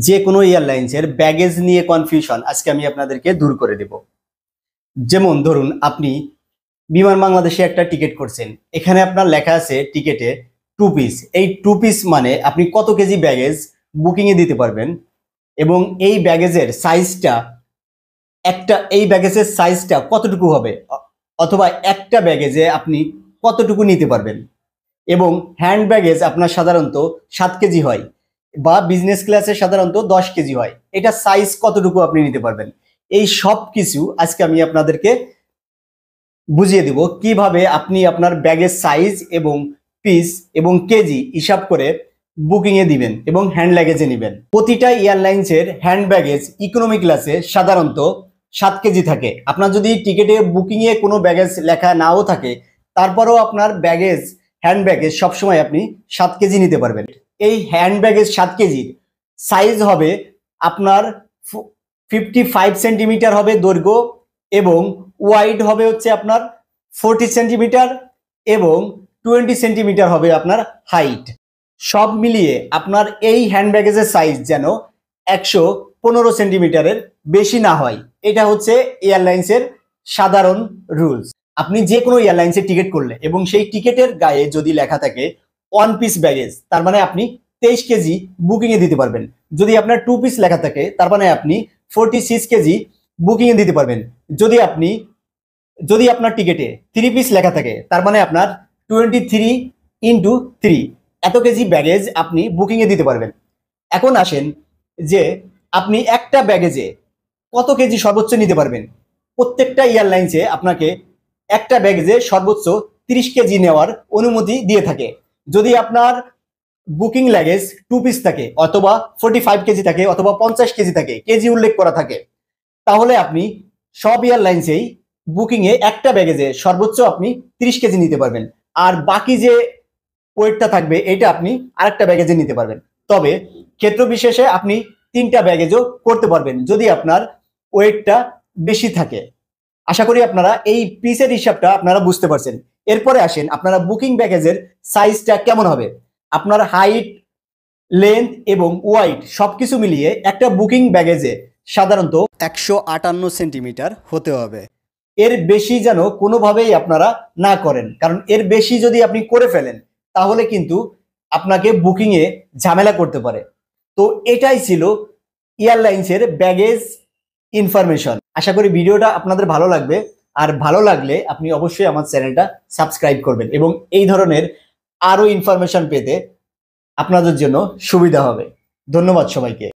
যে কোনো এয়ারলাইন্সের ব্যাগেজ নিয়ে কনফিউশন আজকে আমি আপনাদেরকে দূর করে দেব। যেমন ধরুন, আপনি বিমান বাংলাদেশে একটা টিকিট করছেন, এখানে আপনার লেখা আছে টিকিটে 2 পিস। এই 2 পিস মানে আপনি কত কেজি ব্যাগেজ বুকিংয়ে দিতে পারবেন এবং এই ব্যাগেজের সাইজটা কতটুকু হবে, অথবা একটা ব্যাগেজে আপনি কতটুকু নিতে পারবেন। এবং হ্যান্ড ব্যাগেজ আপনার সাধারণত 7 কেজি হয় বা বিজনেস ক্লাসে সাধারণত 10 কেজি হয়। এটা সাইজ কতটুকু আপনি নিতে পারবেন, এই সব কিছু আজকে আমি আপনাদেরকে বুঝিয়ে দেব কিভাবে আপনি আপনার ব্যাগের সাইজ এবং পিস এবং কেজি হিসাব করে বুকিংয়ে দিবেন এবং হ্যান্ড লাগেজে নেবেন। প্রতিটা এয়ারলাইন্সের হ্যান্ড ব্যাগেজ ইকোনমি ক্লাসে সাধারণত 7 কেজি থাকে। আপনার যদি টিকিটে বুকিংয়ে কোনো ব্যাগেজ লেখা নাও থাকে, তারপরেও আপনার হ্যান্ড ব্যাগেজ সবসময় আপনি 7 কেজি নিতে পারবেন। এই হ্যান্ড ব্যাগেজ 7 কেজির সাইজ হবে আপনার 55 সেন্টিমিটার হবে দৈর্ঘ্য এবং ওয়াইড হবে হচ্ছে আপনার 40 সেন্টিমিটার এবং 20 সেন্টিমিটার হবে আপনার হাইট। সব মিলিয়ে আপনার এই হ্যান্ড ব্যাগেজের সাইজ যেন 115 সেন্টিমিটারের বেশি না হয়। এটা হচ্ছে এয়ারলাইন্সের সাধারণ রুলস। আপনি যে কোনো এয়ারলাইন্সের টিকিট করলে এবং সেই টিকিটের গায়ে যদি লেখা থাকে 1 পিস ব্যাগেজ, তার মানে আপনি 23 কেজি বুকিংয়ে দিতে পারবেন। যদি আপনার 2 পিস লেখা থাকে, তার মানে আপনি 46 কেজি বুকিংয়ে দিতে পারবেন। যদি আপনার টিকিটে 3 পিস লেখা থাকে, তার মানে আপনার 23 ইন্টু 3 এত কেজি ব্যাগেজ আপনি বুকিংয়ে দিতে পারবেন। এখন আসেন যে আপনি একটা ব্যাগেজে কত কেজি সর্বোচ্চ নিতে পারবেন। প্রত্যেকটা এয়ারলাইন্সে আপনাকে একটা ব্যাগেজে সর্বোচ্চ 30 কেজি নেওয়ার অনুমতি দিয়ে থাকে। যদি আপনার বুকিং লাগেজ 2 পিস থাকে, অথবা 45 কেজি থাকে, অথবা 50 কেজি থাকে, কেজি উল্লেখ করা থাকে, তাহলে আপনি সব এয়ারলাইন্সেই বুকিংয়ে একটা ব্যাগেজে সর্বোচ্চ আপনি 30 কেজি নিতে পারবেন। আর বাকি যে ওয়েটটা থাকবে এটা আপনি আরেকটা ব্যাগেজে নিতে পারবেন। তবে ক্ষেত্র বিশেষে আপনি 3টা ব্যাগেজও করতে পারবেন যদি আপনার ওয়েটটা বেশি থাকে। আশা করি আপনারা এই পিসের হিসাবটা আপনারা বুঝতে পারছেন। এরপরে আসেন আপনারা বুকিং ব্যাগেজের সাইজটা কেমন হবে। আপনার হাইট, লেন্থ এবং ওয়াইড সবকিছু মিলিয়ে একটা বুকিং ব্যাগেজে সাধারণত 158 সেন্টিমিটার হতে হবে। এর বেশি যেন কোনোভাবেই আপনারা না করেন, কারণ এর বেশি যদি আপনি করে ফেলেন তাহলে কিন্তু আপনাকে বুকিংয়ে ঝামেলা করতে পারে। তো এটাই ছিল এয়ারলাইন্সের ব্যাগেজ ইনফরমেশন। আশা করি ভিডিওটা আপনাদের ভালো লাগবে, আর ভালো লাগলে আপনি অবশ্যই আমার চ্যানেলটা সাবস্ক্রাইব করবেন এবং এই ধরনের আরো ইনফরমেশন পেতে আপনাদের জন্য সুবিধা হবে। ধন্যবাদ সবাইকে।